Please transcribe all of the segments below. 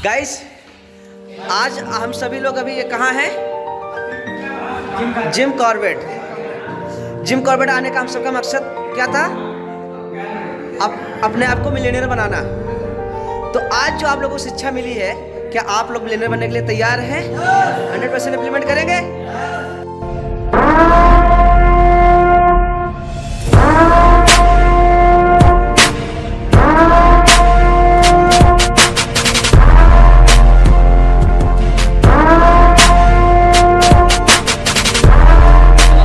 Guys, आज हम सभी लोग अभी ये कहाँ हैं? Jim Corbett. जिम कॉर्बेट आने का हम सबका मकसद क्या था? अपने आप को मिलियनेयर बनाना। तो आज जो आप लोगों को शिक्षा मिली है, क्या आप लोग मिलियनेयर बनने के लिए तैयार हैं? 100% इम्प्लीमेंट करेंगे?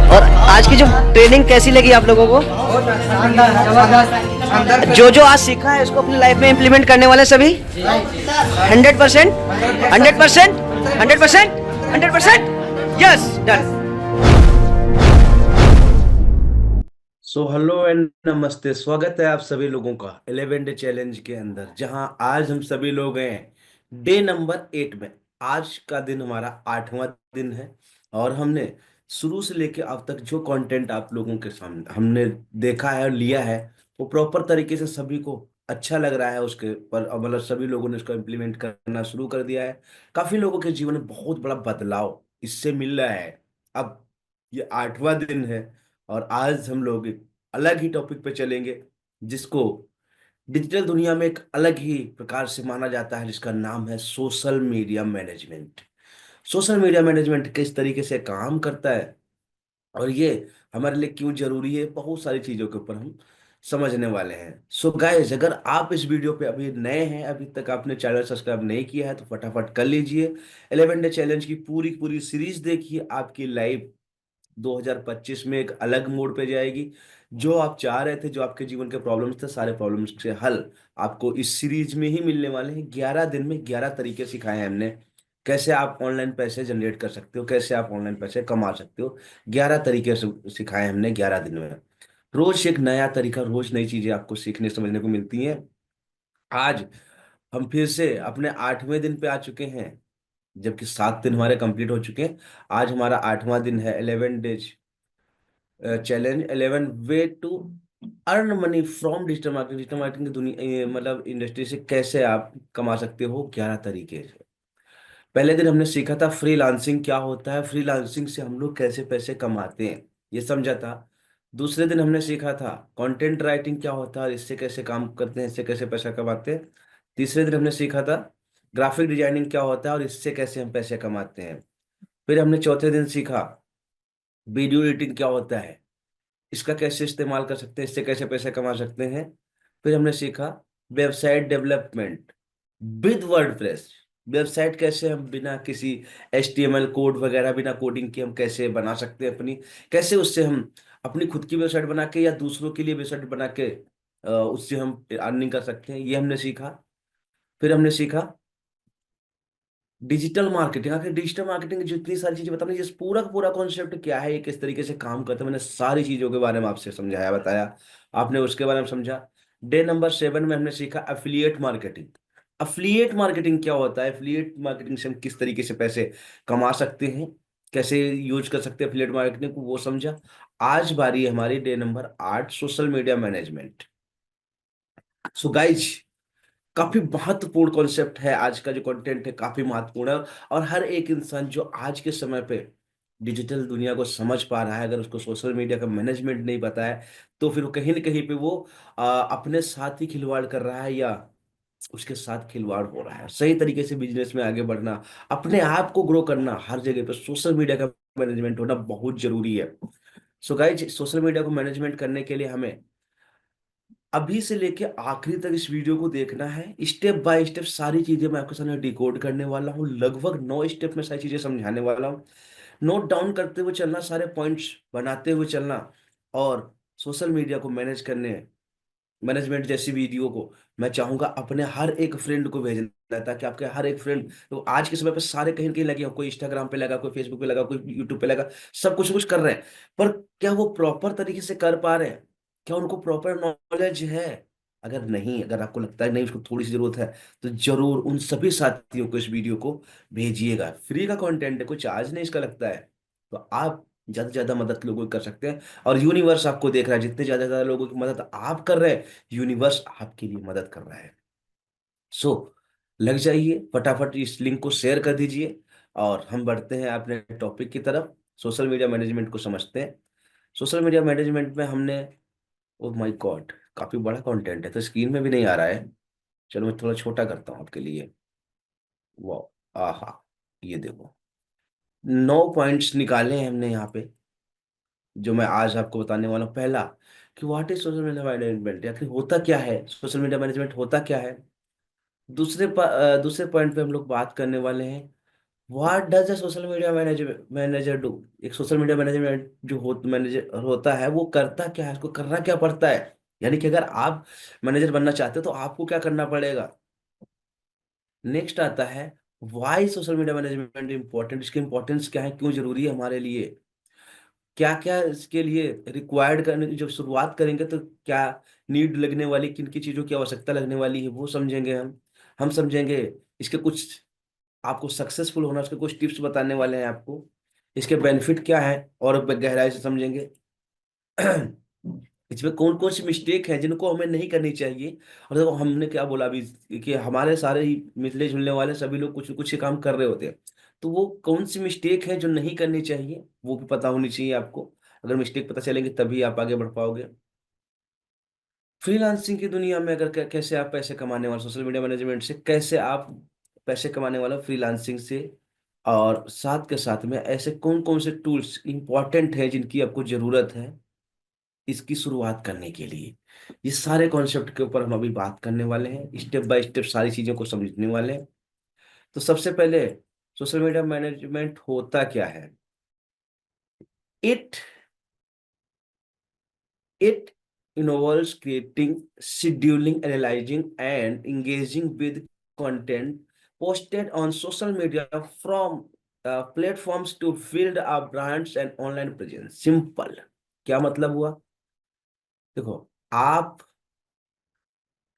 और आज की जो ट्रेनिंग कैसी लगी आप लोगों को? जो जो आज सीखा है उसको अपनी लाइफ में इम्प्लीमेंट करने वाले सभी 100%, 100%, 100%, 100%, yes, done. So hello and नमस्ते। स्वागत है आप सभी लोगों का 11 डे चैलेंज के अंदर, जहां आज हम सभी लोग हैं डे नंबर 8 में। आज का दिन हमारा 8वां दिन है और हमने शुरू से लेके अब तक जो कंटेंट आप लोगों के सामने हमने देखा है और लिया है, वो प्रॉपर तरीके से सभी को अच्छा लग रहा है। उसके पर अब मतलब सभी लोगों ने इसको इम्प्लीमेंट करना शुरू कर दिया है। काफी लोगों के जीवन में बहुत बड़ा बदलाव इससे मिल रहा है। अब ये 8वां दिन है और आज हम लोग एक अलग ही टॉपिक पे चलेंगे, जिसको डिजिटल दुनिया में एक अलग ही प्रकार से माना जाता है, जिसका नाम है social media management. Social media management किस तरीके से काम करता है और ये हमारे लिए क्यों जरूरी है, बहुत सारी चीजों के ऊपर हम समझने वाले हैं। सो गाइस, अगर आप इस वीडियो पे अभी नए हैं, अभी तक आपने चैनल सब्सक्राइब नहीं किया है, तो फटाफट कर लीजिए। 11 डे चैलेंज की पूरी पूरी सीरीज देखिए। आपकी लाइफ 2025 में एक अलग मोड़ पे जाएगी। जो आप चाह रहे थे, जो आपके जीवन के प्रॉब्लम्स थे, सारे प्रॉब्लम्स के हल आपको इस सीरीज में ही मिलने वाले हैं। 11 दिन में 11 तरीके सिखाए हैं हमने। कैसे आप ऑनलाइन पैसे जनरेट कर सकते हो, कैसे आप ऑनलाइन पैसे कमा सकते हो, 11 तरीके से सिखाए हमने 11 दिन में। रोज एक नया तरीका, रोज नई चीजें आपको सीखने समझने को मिलती हैं। आज हम फिर से अपने 8वें दिन पे आ चुके हैं, जबकि 7 दिन हमारे कंप्लीट हो चुके हैं। आज हमारा 8वां दिन है 11 days challenge 11 way to earn money from digital marketing. Digital marketing की दुनिया मतलब इंडस्ट्री से कैसे आप कमा सकते हो 11 तरीके से। पहले दिन हमने सीखा था फ्रीलांसिंग क्या होता है, फ्रीलांसिंग से हम लोग कैसे पैसे कमाते हैं, ये समझा था। दूसरे दिन हमने सीखा था कंटेंट राइटिंग क्या होता है और इससे कैसे काम करते हैं, इससे कैसे पैसा कमाते हैं। तीसरे दिन हमने सीखा था ग्राफिक डिजाइनिंग क्या होता है और इससे कैसे हम पैसे कमाते हैं। फिर हमने चौथे दिन सीखा वीडियो एडिटिंग क्या होता है, इसका कैसे इस्तेमाल कर सकते हैं, इससे कैसे पैसे कमा सकते हैं। फिर हमने सीखा website development with WordPress. Website कैसे हम बिना किसी HTML कोड वगैरह, बिना कोडिंग के हम कैसे बना सकते हैं अपनी, कैसे उससे हम अपनी खुद की वेबसाइट बना के या दूसरों के लिए वेबसाइट बना के उससे हम अर्निंग कर सकते हैं, ये हमने सीखा। फिर हमने सीखा डिजिटल मार्केटिंग। आखिर डिजिटल मार्केटिंग की जितनी सारी चीजें बताने, ये पूरा का पूरा कॉन्सेप्ट क्या है, ये किस तरीके से काम करता है, मैंने सारी चीजों के बारे में आपसे समझाया, बताया। आपने उसके बारे में समझा। डे नंबर 7 में हमने सीखा एफिलिएट मार्केटिंग। एफिलिएट मार्केटिंग क्या होता है, एफिलिएट मार्केटिंग से हम किस तरीके से पैसे कमा सकते हैं, कैसे यूज कर सकते हैं एफिलिएट मार्केटिंग को, वो समझा। आज बारी है हमारी day number 8, social media management. So guys, काफी महत्वपूर्ण कॉन्सेप्ट है। आज का जो कंटेंट है काफी महत्वपूर्ण है और हर एक इंसान जो आज के समय पे डिजिटल दुनिया को समझ पा रहा है, अगर उसको सोशल मीडिया का मैनेजमेंट नहीं पता है, तो फिर वो कहीं ना कहीं पे वो अपने साथ ही खिलवाड़ कर रहा है या उसके साथ खिलवाड़ हो रहा है। सही तरीके से बिजनेस में आगे बढ़ना, अपने आप को ग्रो करना, हर जगह पे सोशल मीडिया का मैनेजमेंट होना बहुत जरूरी है। सो गाइज, सोशल मीडिया को मैनेजमेंट करने के लिए हमें अभी से लेके आखिरी तक इस वीडियो को देखना है। स्टेप बाय स्टेप सारी चीजें मैं आपके सामने डिकोड करने वाला हूँ। लगभग 9 स्टेप में सारी चीजें समझाने वाला हूँ। नोट डाउन करते हुए चलना, सारे पॉइंट्स बनाते हुए चलना। और सोशल मीडिया को मैनेज करने, मैनेजमेंट जैसी वीडियो को मैं चाहूंगा अपने हर एक फ्रेंड को भेजना, ताकि आपके हर एक फ्रेंड, तो आज के समय पे सारे कहीं ना कहीं लगे हो, कोई इंस्टाग्राम पे लगा, कोई फेसबुक पे लगा, कोई यूट्यूब पे लगा, सब कुछ कुछ कर रहे हैं। पर क्या वो प्रॉपर तरीके से कर पा रहे हैं? क्या उनको प्रॉपर नॉलेज है? अगर नहीं, अगर आपको लगता है नहीं उसको थोड़ी सी जरूरत है, तो जरूर उन सभी साथियों को इस वीडियो को भेजिएगा। फ्री का कंटेंट है, कुछ चार्ज नहीं इसका लगता है। तो आप ज्यादा से ज्यादा मदद लोगों की कर सकते हैं और यूनिवर्स आपको देख रहा है। जितने ज्यादा से ज्यादा लोगों की मदद आप कर रहे हैं, यूनिवर्स आपके लिए मदद कर रहा है। सो लग जाइए, फटाफट इस लिंक को शेयर कर दीजिए और हम बढ़ते हैं अपने टॉपिक की तरफ। सोशल मीडिया मैनेजमेंट को समझते हैं। सोशल मीडिया मैनेजमेंट में हमने, ओह माय गॉड, काफी बड़ा कंटेंट है तो स्क्रीन में भी नहीं आ रहा है। चलो मैं थोड़ा छोटा करता हूँ आपके लिए। वाह, आहा, ये देखो, 9 पॉइंट्स निकाले हैं हमने यहाँ पे, जो मैं आज आपको बताने वाला हूँ। पहला, कि what is social media management, आखिर होता क्या है, सोशल मीडिया मैनेजमेंट होता क्या है। दूसरे पॉइंट पे हम लोग बात करने वाले हैं, what does a social media manager do. एक सोशल मीडिया मैनेजमेंट जो मैनेजर होता है वो करता क्या है, उसको करना क्या पड़ता है। यानी कि अगर आप मैनेजर बनना चाहते हो तो आपको क्या करना पड़ेगा। नेक्स्ट आता है, why social media management important, इसकी इंपॉर्टेंस क्या है, क्यों जरूरी है हमारे लिए, क्या क्या इसके लिए रिक्वायर्ड करने की, जब शुरुआत करेंगे तो क्या नीड लगने वाली, किन की चीज़ों की आवश्यकता लगने वाली है वो समझेंगे हम समझेंगे इसके कुछ, आपको सक्सेसफुल होना उसके कुछ टिप्स बताने वाले हैं आपको, इसके बेनिफिट क्या है और गहराई से समझेंगे। इसमें कौन कौन सी मिस्टेक है जिनको हमें नहीं करनी चाहिए। और देखो हमने क्या बोला अभी, कि हमारे सारे ही मिलने जुलने वाले सभी लोग कुछ न कुछ ही काम कर रहे होते हैं, तो वो कौन सी मिस्टेक है जो नहीं करनी चाहिए वो भी पता होनी चाहिए आपको। अगर मिस्टेक पता चलेंगे तभी आप आगे बढ़ पाओगे। फ्रीलांसिंग की दुनिया में अगर कैसे आप पैसे कमाने वाले, सोशल मीडिया मैनेजमेंट से कैसे आप पैसे कमाने वाले फ्रीलांसिंग से, और साथ के साथ में ऐसे कौन कौन से टूल्स इंपॉर्टेंट है जिनकी आपको जरूरत है इसकी शुरुआत करने के लिए, ये सारे कॉन्सेप्ट के ऊपर हम अभी बात करने वाले हैं, स्टेप बाय स्टेप सारी चीजों को समझने वाले हैं। तो सबसे पहले, सोशल मीडिया मैनेजमेंट होता क्या है। It It involves creating, scheduling, analyzing, and engaging with content posted on social media from platforms to build our brands and online presence. Simple. क्या मतलब हुआ, देखो, आप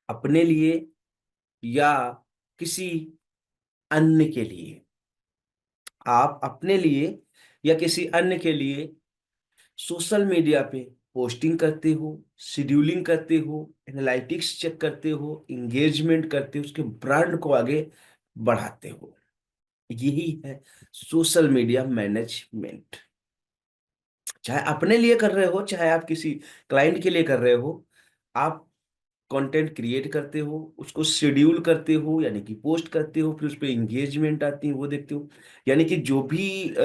अपने लिए या किसी अन्य के लिए, आप अपने लिए या किसी अन्य के लिए सोशल मीडिया पे पोस्टिंग करते हो, शेड्यूलिंग करते हो, एनालिटिक्स चेक करते हो, इंगेजमेंट करते हो, उसके ब्रांड को आगे बढ़ाते हो। यही है सोशल मीडिया मैनेजमेंट। चाहे अपने लिए कर रहे हो चाहे आप किसी क्लाइंट के लिए कर रहे हो, आप कंटेंट क्रिएट करते हो, उसको शेड्यूल करते हो यानी कि पोस्ट करते हो, फिर उस पर इंगेजमेंट आती है वो देखते हो। यानी कि जो भी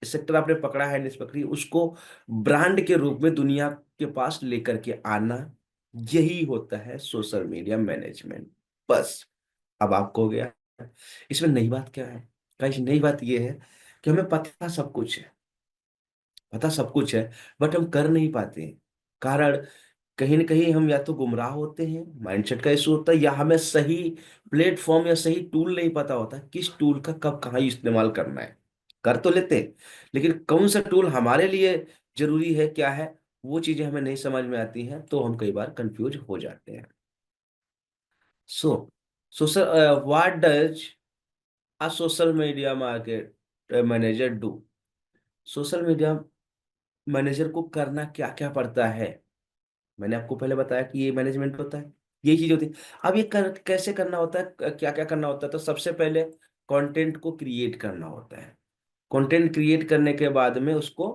सेक्टर आपने पकड़ा है, निश पकड़ी, उसको ब्रांड के रूप में दुनिया के पास लेकर के आना, यही होता है सोशल मीडिया मैनेजमेंट। बस, अब आपको हो गया। इसमें नई बात क्या है, गाइस, नई बात ये है कि हमें पता सब कुछ है, पता सब कुछ है, बट हम कर नहीं पाते हैं। कारण, कहीं ना कहीं हम या तो गुमराह होते हैं, माइंडसेट का इशू होता है, या हमें सही प्लेटफॉर्म या सही टूल नहीं पता होता किस टूल का कब कहाँ इस्तेमाल करना है। कर तो लेते हैं लेकिन कौन सा टूल हमारे लिए जरूरी है क्या है, वो चीजें हमें नहीं समझ में आती हैं तो हम कई बार कंफ्यूज हो जाते हैं। So social, what does a social media market manager do. Social media manager को करना क्या क्या पड़ता है। मैंने आपको पहले बताया कि ये मैनेजमेंट होता है, यही चीज होती है। अब ये कैसे करना होता है, क्या क्या करना होता है, तो सबसे पहले कंटेंट को क्रिएट करना होता है। कंटेंट क्रिएट करने के बाद में उसको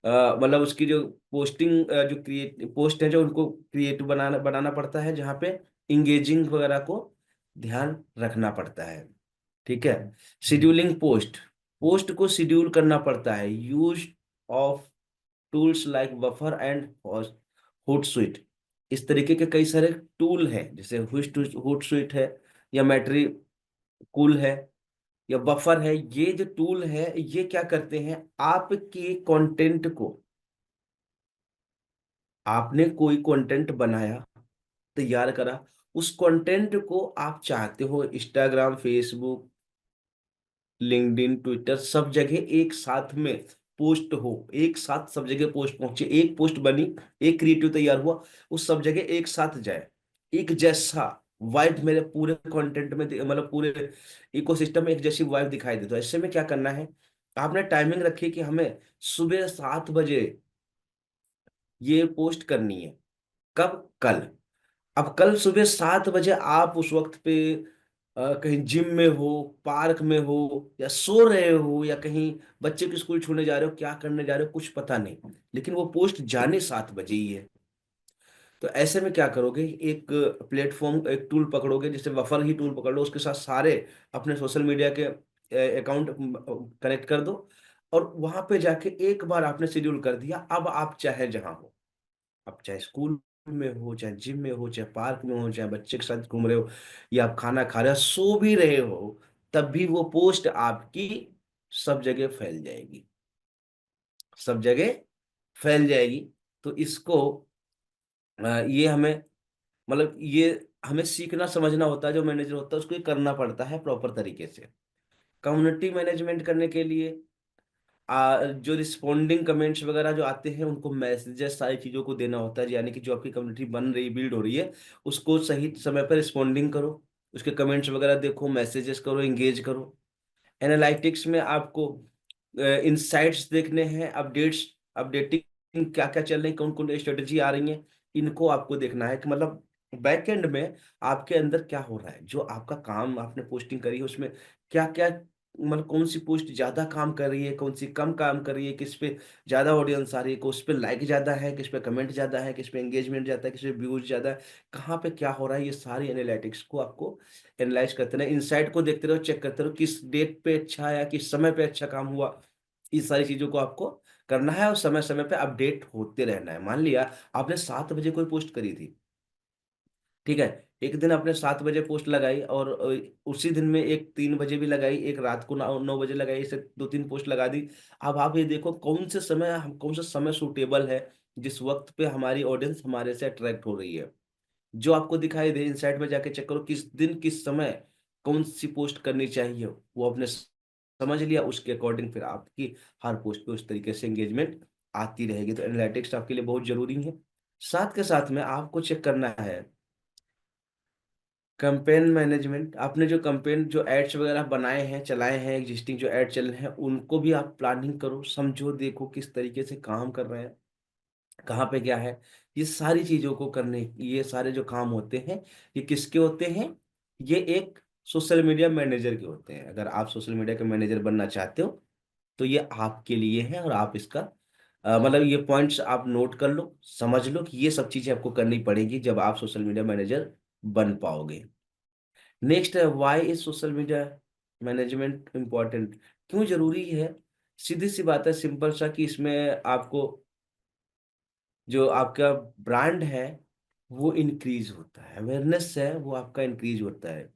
मतलब उसकी जो पोस्टिंग, जो क्रिएट पोस्ट है जो उनको क्रिएट बनाना बनाना पड़ता है, जहाँ पे इंगेजिंग वगैरह को ध्यान रखना पड़ता है। ठीक है। शेड्यूलिंग पोस्ट, पोस्ट को शेड्यूल करना पड़ता है। Use of tools like Buffer and Hootsuite, इस तरीके के कई सारे टूल हैं, जैसे होटसुइट है, या मैट्री कूल है, या बफर है। ये जो टूल है ये क्या करते हैं, आपके कंटेंट को, आपने कोई कंटेंट बनाया, तैयार करा, उस कंटेंट को आप चाहते हो इंस्टाग्राम, फेसबुक, लिंक्डइन, ट्विटर, सब जगह एक साथ में पोस्ट हो, एक साथ सब जगह पोस्ट पहुंचे, एक पोस्ट बनी, एक क्रिएटिव तैयार हुआ, उस सब जगह एक साथ जाए, एक जैसा वाइब मेरे पूरे कंटेंट में मतलब पूरे इकोसिस्टम में एक जैसी वाइब दिखाई दे। तो ऐसे में क्या करना है, आपने टाइमिंग रखी कि हमें सुबह 7 बजे ये पोस्ट करनी है। कब, कल। अब कल सुबह 7 बजे आप उस वक्त पे कहीं जिम में हो, पार्क में हो, या सो रहे हो, या कहीं बच्चे को स्कूल छोड़ने जा रहे हो, क्या करने जा रहे हो कुछ पता नहीं, लेकिन वो पोस्ट जाने 7 बजे ही है। तो ऐसे में क्या करोगे, एक प्लेटफॉर्म, एक टूल पकड़ोगे, जैसे बफर ही टूल पकड़ लो, उसके साथ सारे अपने सोशल मीडिया के अकाउंट कनेक्ट कर दो, और वहां पे जाके एक बार आपने शेड्यूल कर दिया, अब आप चाहे जहां हो, आप चाहे स्कूल में हो, चाहे जिम में हो, चाहे पार्क में हो, चाहे बच्चे के साथ घूम रहे हो, या आप खाना खा रहे हो, सो भी रहे हो, तब भी वो पोस्ट आपकी सब जगह फैल जाएगी, सब जगह फैल जाएगी। तो इसको ये हमें, मतलब ये हमें सीखना समझना होता है, जो मैनेजर होता है उसको ये करना पड़ता है प्रॉपर तरीके से। कम्युनिटी मैनेजमेंट करने के लिए जो रिस्पॉन्डिंग कमेंट्स वगैरह जो आते हैं उनको मैसेजेस सारी चीज़ों को देना होता है, यानी कि जो आपकी कम्युनिटी बन रही, बिल्ड हो रही है, उसको सही समय पर रिस्पॉन्डिंग करो, उसके कमेंट्स वगैरह देखो, मैसेजेस करो, एंगेज करो। एनालिटिक्स में आपको इंसाइट्स देखने हैं, अपडेटिंग क्या क्या चल रही है, कौन कौन स्ट्रेटेजी आ रही है, इनको आपको देखना है कि मतलब बैकएंड में आपके अंदर क्या हो रहा है, जो आपका काम आपने पोस्टिंग करी है उसमें क्या क्या, मतलब कौन सी पोस्ट ज्यादा काम कर रही है, कौन सी कम काम कर रही है, किस पे ज्यादा ऑडियंस आ रही है, किस पे लाइक ज्यादा है, किस पे कमेंट ज्यादा है, किस पे एंगेजमेंट ज्यादा है, किस पे व्यूज ज्यादा है, कहाँ पे क्या हो रहा है, ये सारी एनालिटिक्स को आपको एनालाइज करते रहे, इनसाइट को देखते रहो, चेक करते रहो किस डेट पे अच्छा आया, किस समय पे अच्छा काम हुआ, इस सारी चीजों को आपको करना है, और समय समय पे अपडेट होते रहना है। मान लिया आपने 7 बजे कोई पोस्ट करी थी, ठीक है, एक दिन आपने 7 बजे पोस्ट लगाई, और उसी दिन में एक 3 बजे भी लगाई, एक रात को 9 बजे लगाई, ऐसे 2-3 पोस्ट लगा दी। अब आप ये देखो कौन सा समय सूटेबल है, जिस वक्त पे हमारी ऑडियंस हमारे से अट्रैक्ट हो रही है, जो आपको दिखाई दे, इंसाइट में जाके चेक करो किस दिन किस समय कौन सी पोस्ट करनी चाहिए, वो आपने समझ लिया, उसके अकॉर्डिंग फिर आपकी हर पोस्ट पे उस तरीके से एंगेजमेंट आती रहेगी। तो एनालिटिक्स आपके लिए बहुत जरूरी है। साथ के साथ में आपको चेक करना है कैंपेन मैनेजमेंट। आपने जो कैंपेन, जो एड्स वगैरह बनाए हैं, चलाए हैं, एग्जिस्टिंग जो एड चल रहे हैं, उनको भी आप प्लानिंग करो, समझो, देखो किस तरीके से काम कर रहे हैं, कहाँ पे क्या है। ये सारी चीजों को करने, ये सारे जो काम होते हैं, ये किसके होते हैं, ये एक सोशल मीडिया मैनेजर के होते हैं। अगर आप सोशल मीडिया के मैनेजर बनना चाहते हो तो ये आपके लिए है, और आप इसका मतलब ये पॉइंट्स आप नोट कर लो, समझ लो कि ये सब चीजें आपको करनी पड़ेगी जब आप सोशल मीडिया मैनेजर बन पाओगे। नेक्स्ट है, why is social media management important, क्यों जरूरी है। सीधी सी बात है, सिंपल सा, कि इसमें आपको जो आपका ब्रांड है वो इंक्रीज होता है, अवेयरनेस है वो आपका इंक्रीज होता है,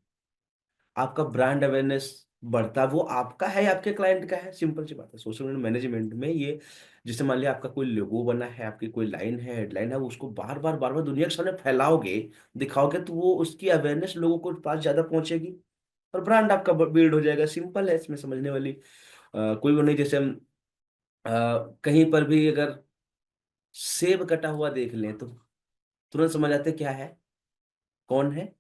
आपका ब्रांड अवेयरनेस बढ़ता है, वो आपका है या आपके क्लाइंट का है, सिंपल सी बात है। सोशल मीडिया मैनेजमेंट में ये, जैसे मान लिया आपका कोई लोगो बना है, आपकी कोई लाइन है, हेडलाइन है, वो उसको बार बार दुनिया के सामने फैलाओगे, दिखाओगे, तो वो उसकी अवेयरनेस लोगों को पास ज्यादा पहुंचेगी, और ब्रांड आपका बिल्ड हो जाएगा। सिंपल है, इसमें समझने वाली कोई वो नहीं। जैसे हम अ, कहीं पर भी अगर सेब कटा हुआ देख लें तो तुरंत समझ आते क्या है, कौन है,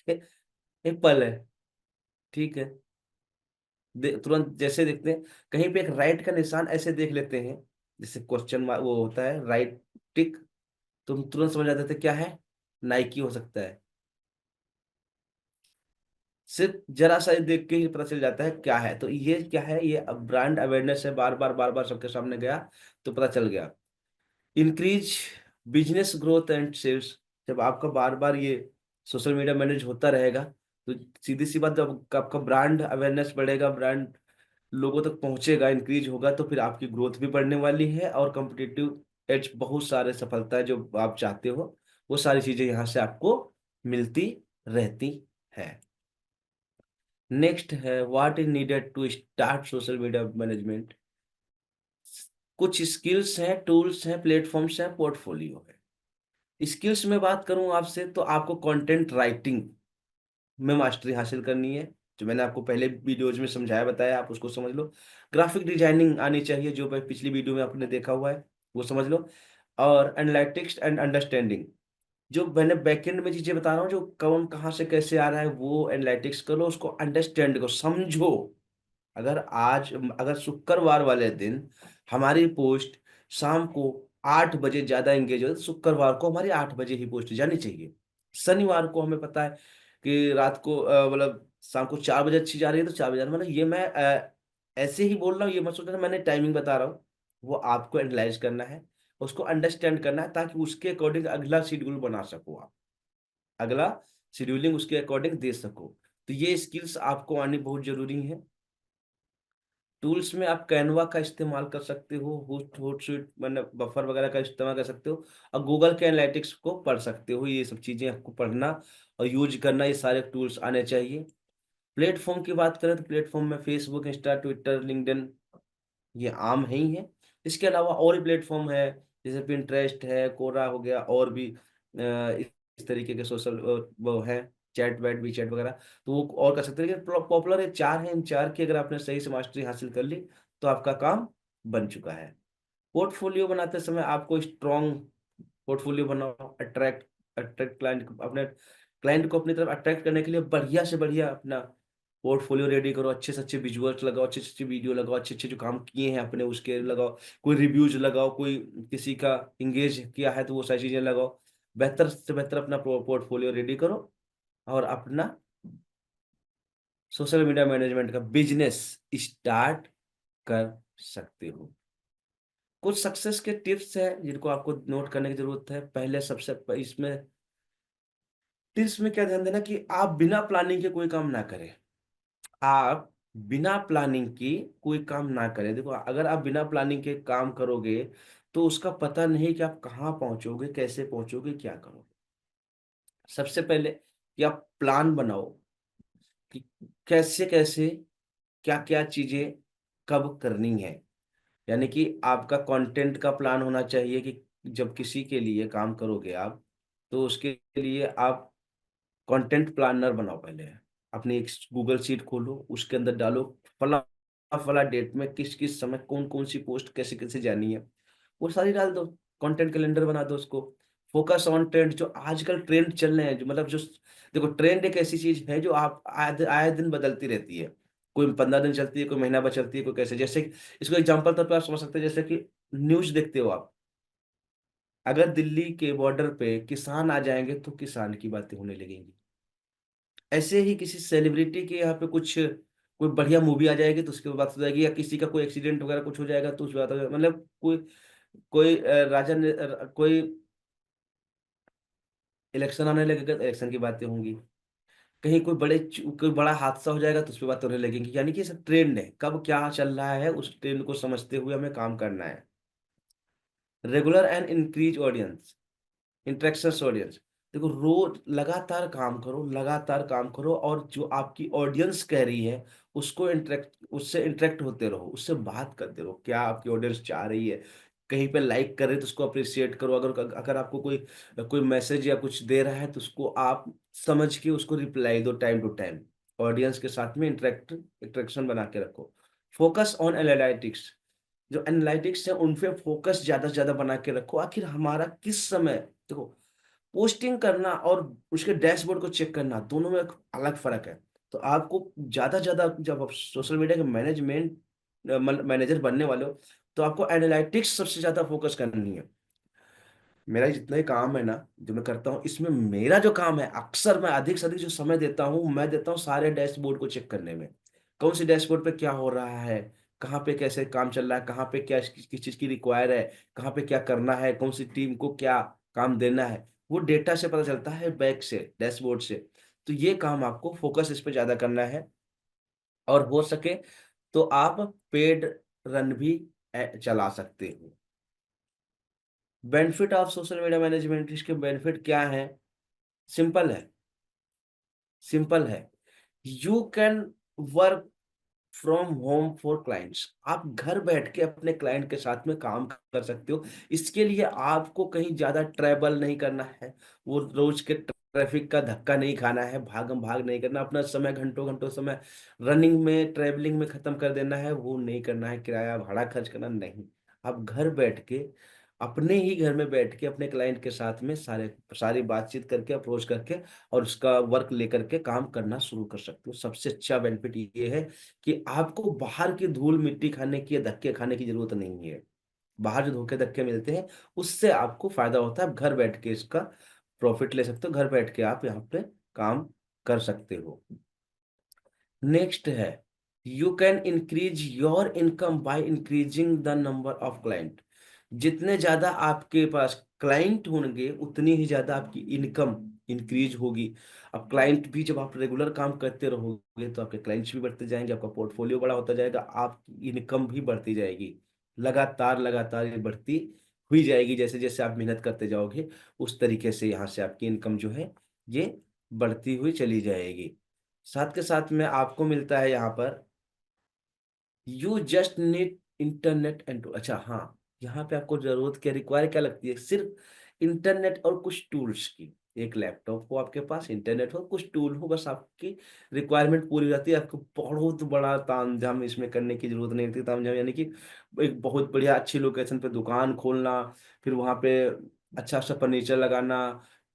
एप्पल है, ठीक है। तुरंत जैसे देखते हैं, कहीं पे एक राइट का निशान ऐसे देख लेते हैं, जैसे क्वेश्चन वो होता है राइट टिक, तो हम तुरंत समझ आते थे क्या है, नाइकी हो सकता है। सिर्फ जरा सा देख के ही पता चल जाता है क्या है। तो ये क्या है, ये ब्रांड अवेयरनेस है, बार बार सबके सामने गया तो पता चल गया। Increase business growth and sales, जब आपका बार बार ये सोशल मीडिया मैनेज होता रहेगा, तो सीधी सी बात, जब आपका ब्रांड अवेयरनेस बढ़ेगा, ब्रांड लोगों तक पहुंचेगा, इंक्रीज होगा, तो फिर आपकी ग्रोथ भी बढ़ने वाली है, और कॉम्पिटिटिव एज, बहुत सारे सफलता जो आप चाहते हो, वो सारी चीजें यहाँ से आपको मिलती रहती है। नेक्स्ट है, what is needed to start social media management. कुछ स्किल्स हैं, टूल्स हैं, प्लेटफॉर्म्स हैं, पोर्टफोलियो है। स्किल्स में बात करूं आपसे, तो आपको कंटेंट राइटिंग में मास्टरी हासिल करनी है, जो मैंने आपको पहले वीडियोज में समझाया बताया, आप उसको समझ लो। ग्राफिक डिजाइनिंग आनी चाहिए, जो मैं पिछली वीडियो में आपने देखा हुआ है, वो समझ लो। और एनालिटिक्स एंड अंडरस्टैंडिंग, जो मैंने बैकएंड में चीजें बता रहा हूँ, जो कौन कहाँ से कैसे आ रहा है, वो एनालिटिक्स करो, उसको अंडरस्टैंड करो, समझो। अगर शुक्रवार वाले दिन हमारी पोस्ट शाम को 8 बजे ज्यादा एंगेज हो, तो शुक्रवार को हमारी 8 बजे ही पोस्ट जानी चाहिए। शनिवार को हमें पता है कि रात को मतलब शाम को 4 बजे अच्छी जा रही है तो 4 बजे मतलब ये मैं ऐसे ही बोल रहा हूँ, ये मत सोचना मैंने टाइमिंग बता रहा हूँ। वो आपको एनालाइज करना है, उसको अंडरस्टैंड करना है, ताकि उसके अकॉर्डिंग अगला शेड्यूल बना सको आप, अगला शेड्यूलिंग उसके अकॉर्डिंग दे सको। तो ये स्किल्स आपको आनी बहुत जरूरी है। टूल्स में आप कैनवा का इस्तेमाल कर सकते हो, होटसुइट मतलब बफर वगैरह का इस्तेमाल कर सकते हो, और गूगल के एनालिटिक्स को पढ़ सकते हो। ये सब चीजें आपको पढ़ना और यूज करना, ये सारे टूल्स आने चाहिए। प्लेटफॉर्म की बात करें तो प्लेटफॉर्म में फेसबुक, इंस्टा, ट्विटर, लिंक्डइन, ये आम है ही है। इसके अलावा और भी प्लेटफॉर्म है, जैसे पिंटरेस्ट है, कोरा हो गया, और भी इस तरीके के सोशल वो है, चैट वैट भी चैट वगैरह, तो वो और कर सकते हैं। लेकिन पॉपुलर ये चार हैं, इन चार की अगर आपने सही से मास्टरी हासिल कर ली तो आपका काम बन चुका है। पोर्टफोलियो बनाते समय आपको स्ट्रॉन्ग पोर्टफोलियो बनाओ, अट्रैक्ट अट्रैक्ट क्लाइंट, अपने क्लाइंट को अपनी तरफ अट्रैक्ट करने के लिए बढ़िया से बढ़िया अपना पोर्टफोलियो रेडी करो, अच्छे से अच्छे विजुअल्स लगाओ, अच्छे से अच्छे वीडियो लगाओ, अच्छे अच्छे जो काम किए हैं अपने उसके लगाओ, कोई रिव्यूज लगाओ, कोई किसी का इंगेज किया है तो वो सारी चीजें लगाओ। बेहतर से बेहतर अपना पोर्टफोलियो रेडी करो और अपना सोशल मीडिया मैनेजमेंट का बिजनेस स्टार्ट कर सकते हो। कुछ सक्सेस के टिप्स हैं जिनको आपको नोट करने की जरूरत है। पहले सबसे इसमें टिप्स में क्या ध्यान देना कि आप बिना प्लानिंग के कोई काम ना करें। आप बिना प्लानिंग की कोई काम ना करें। देखो, अगर आप बिना प्लानिंग के काम करोगे तो उसका पता नहीं कि आप कहाँ पहुंचोगे, कैसे पहुंचोगे, क्या करोगे। सबसे पहले कि आप प्लान बनाओ कि कैसे कैसे क्या क्या चीजें कब करनी है। यानी कि आपका कंटेंट का प्लान होना चाहिए कि जब किसी के लिए काम करोगे आप, तो उसके लिए आप कंटेंट प्लानर बनाओ। पहले अपनी एक गूगल शीट खोलो, उसके अंदर डालो फला फला डेट में किस किस समय कौन कौन सी पोस्ट कैसे कैसे जानी है, वो सारी डाल दो। कंटेंट कैलेंडर बना दो उसको। फोकस ऑन ट्रेंड, जो आजकल ट्रेंड चल रहे हैं, जो मतलब जो देखो, ट्रेंड एक ऐसी चीज है जो आप आए आए दिन बदलती रहती है। कोई 15 दिन चलती है, कोई महीना भर चलती है, कोई कैसे। जैसे इसको एग्जाम्पल तौर पर आप समझ सकते हैं, जैसे कि न्यूज देखते हो आप, अगर दिल्ली के बॉर्डर पे किसान आ जाएंगे तो किसान की बातें होने लगेंगी। ऐसे ही किसी सेलिब्रिटी के यहाँ पे कुछ कोई बढ़िया मूवी आ जाएगी तो उसके बाद बात हो जाएगी, या किसी का कोई एक्सीडेंट वगैरह कुछ हो जाएगा तो उस बात हो जाएगा। मतलब कोई कोई राजा ने कोई इलेक्शन आने लगेगा तो इलेक्शन की बातें होंगी। कहीं कोई बड़ा हादसा हो जाएगा तो उस पर बात होने लगेंगी। यानी कि सब ट्रेंड है, कब क्या चल रहा है उस ट्रेंड को समझते हुए हमें काम करना है। Regular and increase audience, interaction audience. देखो, रोज लगातार काम करो, लगातार काम करो, और जो आपकी ऑडियंस कह रही है उसको इंटरेक्ट उससे इंटरेक्ट होते रहो, उससे बात करते रहो। क्या आपकी ऑडियंस चाह रही है, कहीं पे लाइक कर रहे हैं तो उसको अप्रिशिएट करो। अगर अगर आपको कोई कोई मैसेज या कुछ दे रहा है तो उसको आप समझ के उसको रिप्लाई दो टाइम टू टाइम। ऑडियंस के साथ में इंटरेक्शन बना के रखो। फोकस ऑन एनालिटिक्स, जो एनालिटिक्स है उन पे फोकस ज्यादा से ज्यादा बना के रखो। आखिर हमारा किस समय, देखो, पोस्टिंग करना और उसके डैशबोर्ड को चेक करना दोनों में एक अलग फर्क है। तो आपको ज्यादा जब आप सोशल मीडिया के मैनेजर बनने वाले हो तो आपको एनालिटिक्स सबसे ज्यादा फोकस करनी है। मेरा जितना ही काम है ना, जो मैं करता हूँ, इसमें मेरा जो काम है, अक्सर मैं अधिक से अधिक जो समय देता हूँ, मैं देता हूँ सारे डैशबोर्ड को चेक करने में। कौन सी डैशबोर्ड पे क्या हो रहा है, कहाँ पे कैसे काम चल रहा है, कहाँ पे क्या किस चीज़ की रिक्वायर है, कहाँ पे क्या करना है, कौन सी टीम को क्या काम देना है, वो डेटा से पता चलता है, बैक से, डैशबोर्ड से। तो ये काम आपको फोकस इस पे ज़्यादा करना है। और हो सके तो आप पेड रन भी चला सकते हो। Benefit of social media management, इसके बेनिफिट क्या है? सिंपल है, सिंपल है। You can work from home for clients, आप घर बैठ के अपने क्लाइंट के साथ में काम कर सकते हो। इसके लिए आपको कहीं ज्यादा ट्रैवल नहीं करना है, वो रोज के ट्रैफिक का धक्का नहीं खाना है, भागम भाग नहीं करना, अपना समय घंटों घंटों समय रनिंग में ट्रैवलिंग में खत्म कर देना है, वो नहीं करना है, किराया भाड़ा खर्च करना नहीं। आप घर बैठ के, अपने ही घर में बैठ के अपने क्लाइंट के साथ में सारी बातचीत करके, अप्रोच करके, और उसका वर्क लेकर के काम करना शुरू कर सकते हो। सबसे अच्छा बेनिफिट ये है कि आपको बाहर की धूल मिट्टी खाने की या धक्के खाने की जरूरत नहीं है। बाहर जो धोखे धक्के मिलते हैं उससे आपको फायदा होता है, आप घर बैठ के इसका प्रॉफिट ले सकते हो, घर बैठ के आप यहाँ पे काम कर सकते हो। नेक्स्ट है, you can increase your income by increasing the number of client. जितने ज्यादा आपके पास क्लाइंट होंगे उतनी ही ज्यादा आपकी इनकम इंक्रीज होगी। अब क्लाइंट भी, जब आप रेगुलर काम करते रहोगे तो आपके क्लाइंट्स भी बढ़ते जाएंगे, आपका पोर्टफोलियो बड़ा होता जाएगा, आपकी इनकम भी बढ़ती जाएगी। लगातार लगातार ये बढ़ती हुई जाएगी, जैसे जैसे आप मेहनत करते जाओगे उस तरीके से यहाँ से आपकी इनकम जो है ये बढ़ती हुई चली जाएगी। साथ के साथ में आपको मिलता है यहाँ पर, you just need internet and, अच्छा हाँ, यहाँ पे आपको जरूरत क्या, रिक्वायर क्या लगती है, सिर्फ इंटरनेट और कुछ टूल्स की। एक लैपटॉप हो आपके पास, इंटरनेट हो, कुछ टूल हो, बस आपकी रिक्वायरमेंट पूरी हो जाती है। आपको बहुत बड़ा तामझाम इसमें करने की जरूरत नहीं होती। तामझाम यानी कि एक बहुत बढ़िया अच्छी लोकेशन पे दुकान खोलना, फिर वहाँ पे अच्छा सा फर्नीचर लगाना,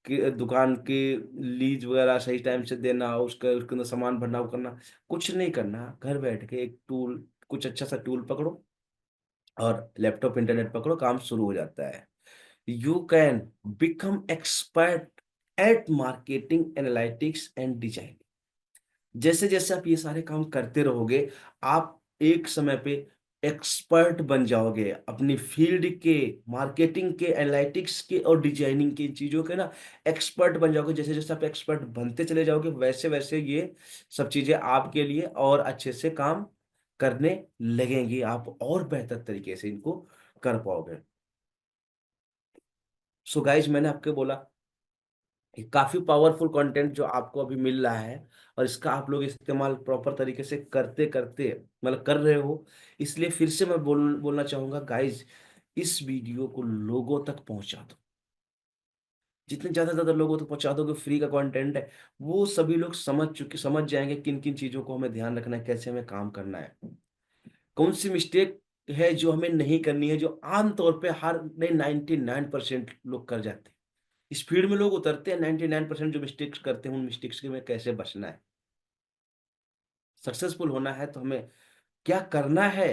कि दुकान की लीज वगैरह सही टाइम से देना, उसका उसके अंदर सामान भरना, वो करना, कुछ नहीं करना। घर बैठ के एक टूल, कुछ अच्छा सा टूल पकड़ो और लैपटॉप इंटरनेट पकड़ो, काम शुरू हो जाता है। You can become expert at marketing analytics and design. जैसे जैसे आप ये सारे काम करते रहोगे, आप एक समय पे एक्सपर्ट बन जाओगे अपनी फील्ड के, मार्केटिंग के, एनालिटिक्स के और डिजाइनिंग की चीजों के ना एक्सपर्ट बन जाओगे। जैसे जैसे आप एक्सपर्ट बनते चले जाओगे वैसे वैसे ये सब चीजें आपके लिए और अच्छे से काम करने लगेंगी, आप और बेहतर तरीके से इनको कर पाओगे। सो गाइज, मैंने आपको बोला ये काफी पावरफुल कंटेंट जो आपको अभी मिल रहा है, और इसका आप लोग इस्तेमाल प्रॉपर तरीके से करते करते मतलब कर रहे हो। इसलिए फिर से मैं बोलना चाहूंगा गाइज, इस वीडियो को लोगों तक पहुंचा दो। जितने ज्यादा लोगों तक पहुंचा दोगे, फ्री का कंटेंट है, वो सभी लोग समझ जाएंगे किन किन चीजों को हमें ध्यान रखना है, कैसे हमें काम करना है, कौन सी मिस्टेक है जो हमें नहीं करनी है, जो आमतौर पे हर नहीं 99% लोग कर जाते हैं। स्पीड में लोग उतरते हैं, 99% जो मिस्टेक्स करते हैं उन मिस्टेक्स के में कैसे बचना है। सक्सेसफुल होना है तो हमें क्या करना है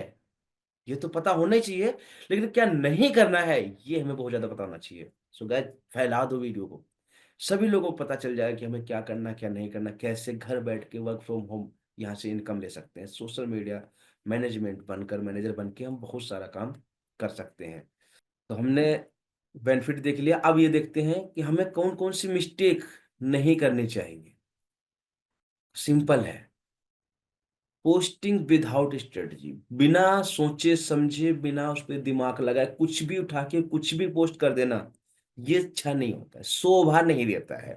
ये तो पता होना ही चाहिए, लेकिन क्या नहीं करना है ये हमें बहुत ज्यादा पता होना चाहिए। सो गाइस, फैला दो वीडियो को, सभी लोगों को पता चल जाएगा कि हमें क्या करना क्या नहीं करना, कैसे घर बैठ के वर्क फ्रॉम होम यहाँ से इनकम ले सकते हैं। सोशल मीडिया मैनेजमेंट बनकर, मैनेजर बन के हम बहुत सारा काम कर सकते हैं। तो हमने बेनिफिट देख लिया, अब ये देखते हैं कि हमें कौन कौन सी मिस्टेक नहीं करनी चाहिए। सिंपल है, पोस्टिंग विदाउट स्ट्रेटजी, बिना सोचे समझे, बिना उस पर दिमाग लगाए कुछ भी उठा के कुछ भी पोस्ट कर देना, ये अच्छा नहीं होता है, शोभा नहीं देता है।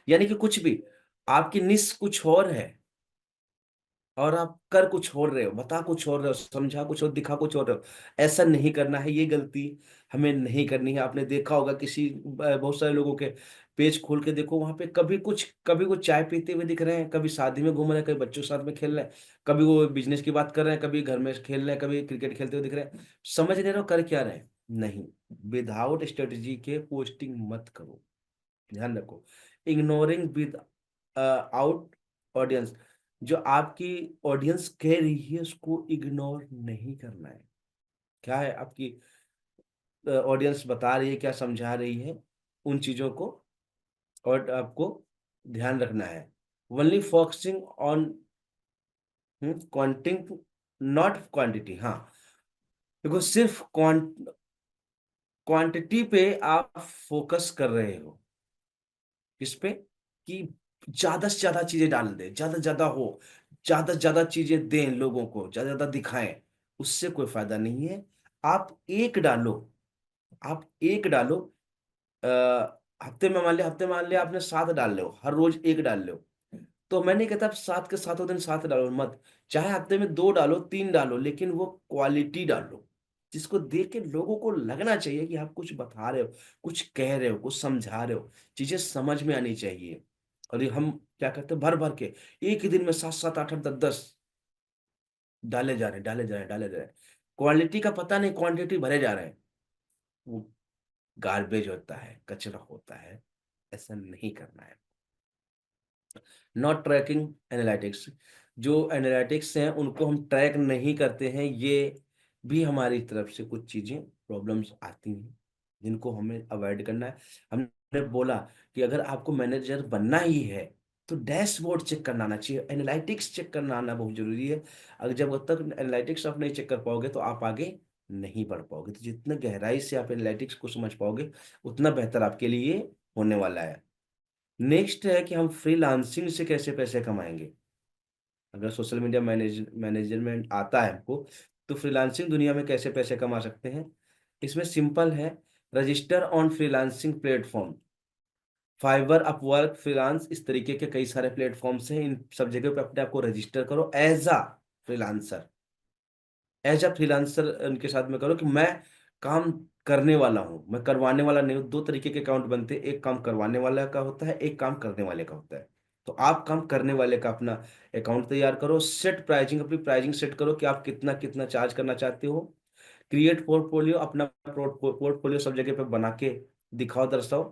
यानी कि कुछ भी, आपकी निश कुछ और है और आप कर कुछ और रहे हो, बता कुछ और रहे हो, समझा कुछ और, दिखा कुछ और रहे हो। ऐसा नहीं करना है, ये गलती हमें नहीं करनी है। आपने देखा होगा किसी बहुत सारे लोगों के पेज खोल के देखो, वहां पे कभी कुछ चाय पीते हुए दिख रहे हैं, कभी शादी में घूम रहे हैं, कभी बच्चों के साथ में खेल रहे हैं, कभी वो बिजनेस की बात कर रहे हैं, कभी घर में खेल रहे हैं, कभी क्रिकेट खेलते हुए दिख रहे हैं। समझ नहीं रहे हो कर क्या रहे हैं। नहीं, विदाउट स्ट्रेटजी के पोस्टिंग मत करो, ध्यान रखो। इग्नोरिंग विद आउट ऑडियंस, जो आपकी ऑडियंस कह रही है उसको इग्नोर नहीं करना है। क्या है आपकी ऑडियंस बता रही है, क्या समझा रही है, उन चीजों को और आपको ध्यान रखना है। Only focusing on quantity not quantity. हाँ, देखो सिर्फ क्वांटिटी पे आप फोकस कर रहे हो, किस पे, कि ज्यादा से ज्यादा चीजें डाल दे, ज्यादा से ज्यादा हो, ज्यादा से ज्यादा चीजें दें लोगों को, ज्यादा से ज्यादा दिखाएं, उससे कोई फायदा नहीं है। आप एक डालो, आप एक डालो। हफ्ते में मान लिया आपने 7 डाल लो, हर रोज एक डाल लो, तो मैं नहीं कहता आप 7 के 7 दिन 7 डालो मत। चाहे हफ्ते में 2 डालो, 3 डालो, लेकिन वो क्वालिटी डालो जिसको देख के लोगों को लगना चाहिए कि आप कुछ बता रहे हो, कुछ कह रहे हो, कुछ समझा रहे हो, चीजें समझ में आनी चाहिए। और ये हम क्या करते हैं, भर भर के एक ही दिन में 7 7 8 8 10 10 डाले जा रहे हैं, डाले जा रहे हैं, डाले जा रहे हैं। क्वालिटी का पता नहीं, क्वांटिटी भरे जा रहे हैं, वो गार्बेज होता है, कचरा होता है। ऐसा नहीं करना है। नॉट ट्रैकिंग एनालिटिक्स, जो एनालिटिक्स हैं उनको हम ट्रैक नहीं करते हैं, ये भी हमारी तरफ से कुछ चीजें प्रॉब्लम्स आती हैं जिनको हमें अवॉइड करना है। हम बोला कि अगर आपको मैनेजर बनना ही है तो डैशबोर्ड चेक करना आना चाहिए, एनालिटिक्स चेक करना आना बहुत जरूरी है। अगर जब तक एनालिटिक्स आप नहीं चेक कर पाओगे तो आप आगे नहीं बढ़ पाओगे। तो जितना गहराई से आप एनालिटिक्स को समझ पाओगे उतना बेहतर आपके लिए होने वाला है। नेक्स्ट है कि हम फ्रीलांसिंग से कैसे पैसे कमाएंगे। अगर सोशल मीडिया मैनेजमेंट आता है हमको तो फ्रीलांसिंग दुनिया में कैसे पैसे कमा सकते हैं। इसमें सिंपल है, register on freelancing platform, Fiverr, Upwork, freelance, इस तरीके के कई सारे प्लेटफॉर्म्स हैं। इन सब जगह पे अपने आप को रजिस्टर करो फ्रीलांसर एज अ फ्रीलांसर उनके साथ में करो कि मैं काम करने वाला हूँ, मैं करवाने वाला नहीं हूँ। दो तरीके के अकाउंट बनते हैं, एक काम करवाने वाला का होता है, एक काम करने वाले का होता है। तो आप काम करने वाले का अपना अकाउंट तैयार करो, सेट प्राइजिंग, अपनी प्राइजिंग सेट करो कि आप कितना कितना चार्ज करना चाहते हो। क्रिएट पोर्टफोलियो, अपना पोर्टफोलियो सब जगह पे बना के दिखाओ, दर्शाओ।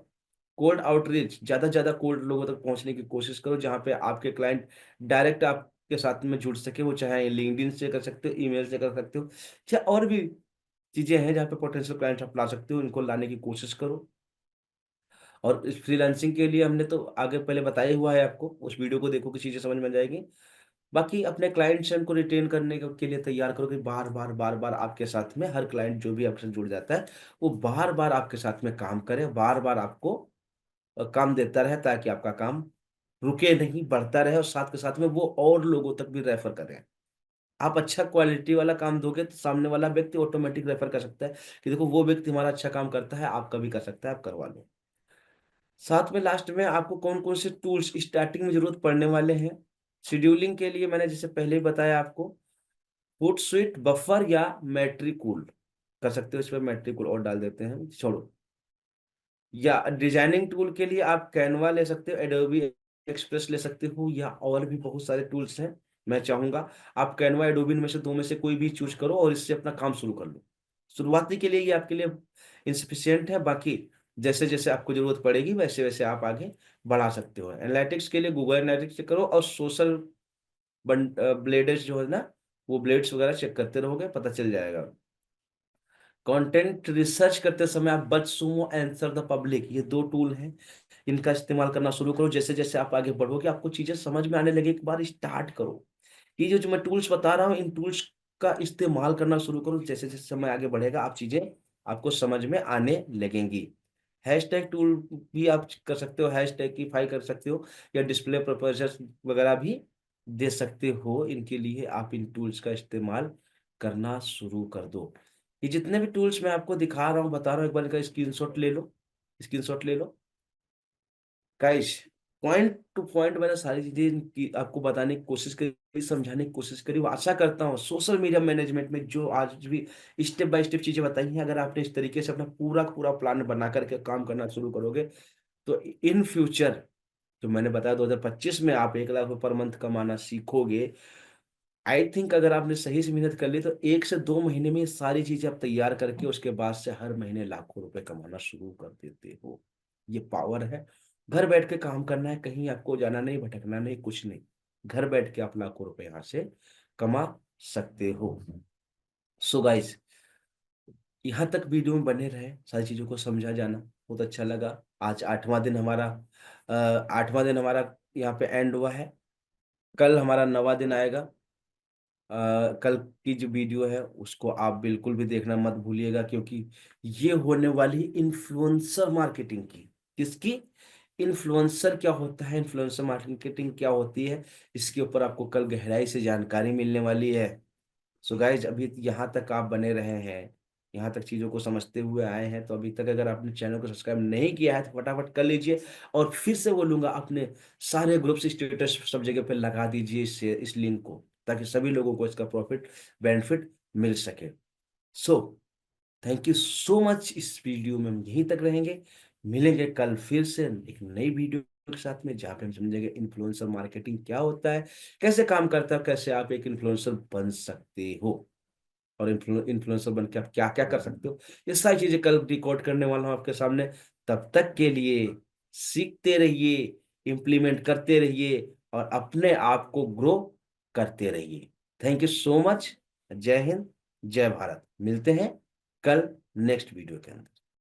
कोल्ड आउटरीच, ज्यादा से ज्यादा कोल्ड लोगों तक पहुंचने की कोशिश करो, जहां पे आपके क्लाइंट डायरेक्ट आपके साथ में जुड़ सके। वो चाहे लिंक्डइन से कर सकते हो, ईमेल से कर सकते हो, या और भी चीजें हैं जहाँ पे पोटेंशियल क्लाइंट आप ला सकते हो, इनको लाने की कोशिश करो। और इस फ्रीलांसिंग के लिए हमने तो आगे पहले बताया हुआ है आपको, उस वीडियो को देखो कि चीजें समझ में आ जाएगी। बाकी अपने क्लाइंट से उनको रिटेन करने के लिए तैयार करो कि बार बार आपके साथ में हर क्लाइंट जो भी आपसे जुड़ जाता है वो बार बार आपके साथ में काम करे, बार बार आपको काम देता रहे, ताकि आपका काम रुके नहीं, बढ़ता रहे, और साथ के साथ में वो और लोगों तक भी रेफर करें। आप अच्छा क्वालिटी वाला काम दोगे तो सामने वाला व्यक्ति ऑटोमेटिक रेफर कर सकता है कि देखो वो व्यक्ति हमारा अच्छा काम करता है, आपका भी कर सकता है, आप करवा लो। साथ में लास्ट में आपको कौन कौन से टूल्स स्टार्टिंग में जरूरत पड़ने वाले हैं। शेड्यूलिंग के लिए मैंने जैसे पहले ही बताया आपको, फुटस्विट, बफर या मैट्रिकूल कर सकते हो। इस पर मैट्रिकूल और डाल देते हैं, छोड़ो। या डिजाइनिंग टूल के लिए आप कैनवा ले सकते हो, एडोबी एक्सप्रेस ले सकते हो, या और भी बहुत सारे टूल्स हैं। मैं चाहूंगा आप कैनवा, एडोबी में से दो में से कोई भी चूज करो और इससे अपना काम शुरू कर लो। शुरुआती के लिए ये आपके लिए इंसफिशियंट है, बाकी जैसे जैसे आपको जरूरत पड़ेगी वैसे वैसे आप आगे बढ़ा सकते हो। एनालिटिक्स के लिए गूगल एनालिटिक्स से करो, और सोशल ब्लेड्स जो है ना, वो ब्लेड्स वगैरह चेक करते रहोगे, पता चल जाएगा। कंटेंट रिसर्च करते समय आप but Sumo, answer the public, ये दो टूल हैं, इनका इस्तेमाल करना शुरू करो। जैसे जैसे आप आगे बढ़ोगे आपको चीजें समझ में आने लगे, एक बार स्टार्ट करो। ये जो जो मैं टूल्स बता रहा हूँ इन टूल्स का इस्तेमाल करना शुरू करो। जैसे जैसे समय आगे बढ़ेगा आप चीजें आपको समझ में आने लगेंगी। हैशटैग टूल भी आप कर सकते हो, हैशटैगिफाई कर सकते हो, या डिस्प्ले प्रपोजल्स वगैरह भी दे सकते हो। इनके लिए आप इन टूल्स का इस्तेमाल करना शुरू कर दो। ये जितने भी टूल्स मैं आपको दिखा रहा हूँ, बता रहा हूँ, एक बार इनका स्क्रीनशॉट ले लो, स्क्रीनशॉट ले लो गाइस। पॉइंट टू पॉइंट मैंने सारी चीजें की आपको बताने की कोशिश करी, समझाने की कोशिश करी। वो आशा करता हूँ सोशल मीडिया मैनेजमेंट में जो आज भी स्टेप बाय स्टेप चीजें बताई हैं, अगर आपने इस तरीके से अपना पूरा पूरा प्लान बना करके काम करना शुरू करोगे तो इन फ्यूचर जो मैंने बताया 2025 में आप 1 लाख रुपए पर मंथ कमाना सीखोगे। आई थिंक अगर आपने सही से मेहनत कर ली तो 1 से 2 महीने में ये सारी चीजें आप तैयार करके उसके बाद से हर महीने लाखों रुपए कमाना शुरू कर देते हो। ये पावर है। घर बैठ के काम करना है, कहीं आपको जाना नहीं, भटकना नहीं, कुछ नहीं। घर बैठ के आप लाखों रुपए यहाँ से कमा सकते हो। सो गाइस, यहाँ तक वीडियो में बने रहे, सारी चीजों को समझा जाना बहुत अच्छा लगा। आज 8वां दिन हमारा यहाँ पे एंड हुआ है। कल हमारा 9वां दिन आएगा। कल की जो वीडियो है उसको आप बिल्कुल भी देखना मत भूलिएगा, क्योंकि ये होने वाली इन्फ्लुएंसर मार्केटिंग की। किसकी? इन्फ्लुएंसर क्या होता है, इन्फ्लुएंसर मार्केटिंग क्या होती है, इसके ऊपर आपको कल गहराई से जानकारी मिलने वाली है। सो गाइज, अभी यहाँ तक आप बने रहे हैं, यहाँ तक चीज़ों को समझते हुए आए हैं, तो अभी तक अगर आपने चैनल को सब्सक्राइब नहीं किया है तो फटाफट कर लीजिए। और फिर से बोलूंगा, अपने सारे ग्रुप्स स्टेटस सब जगह पे लगा दीजिए इस लिंक को, ताकि सभी लोगों को इसका प्रॉफिट बेनिफिट मिल सके। So thank you so much. इस वीडियो में हम यहीं तक रहेंगे, मिलेंगे कल फिर से एक नई वीडियो के साथ में, जहाँ पे हम समझेंगे इन्फ्लुएंसर मार्केटिंग क्या होता है, कैसे काम करता है, कैसे आप एक इन्फ्लुएंसर बन सकते हो, और इन्फ्लुएंसर बन के आप क्या क्या कर सकते हो। ये सारी चीजें कल रिकॉर्ड करने वाला हूँ आपके सामने। तब तक के लिए सीखते रहिए, इम्प्लीमेंट करते रहिए, और अपने आप को ग्रो करते रहिए। Thank you so much. जय हिंद, जय भारत। मिलते हैं कल नेक्स्ट वीडियो के अंदर।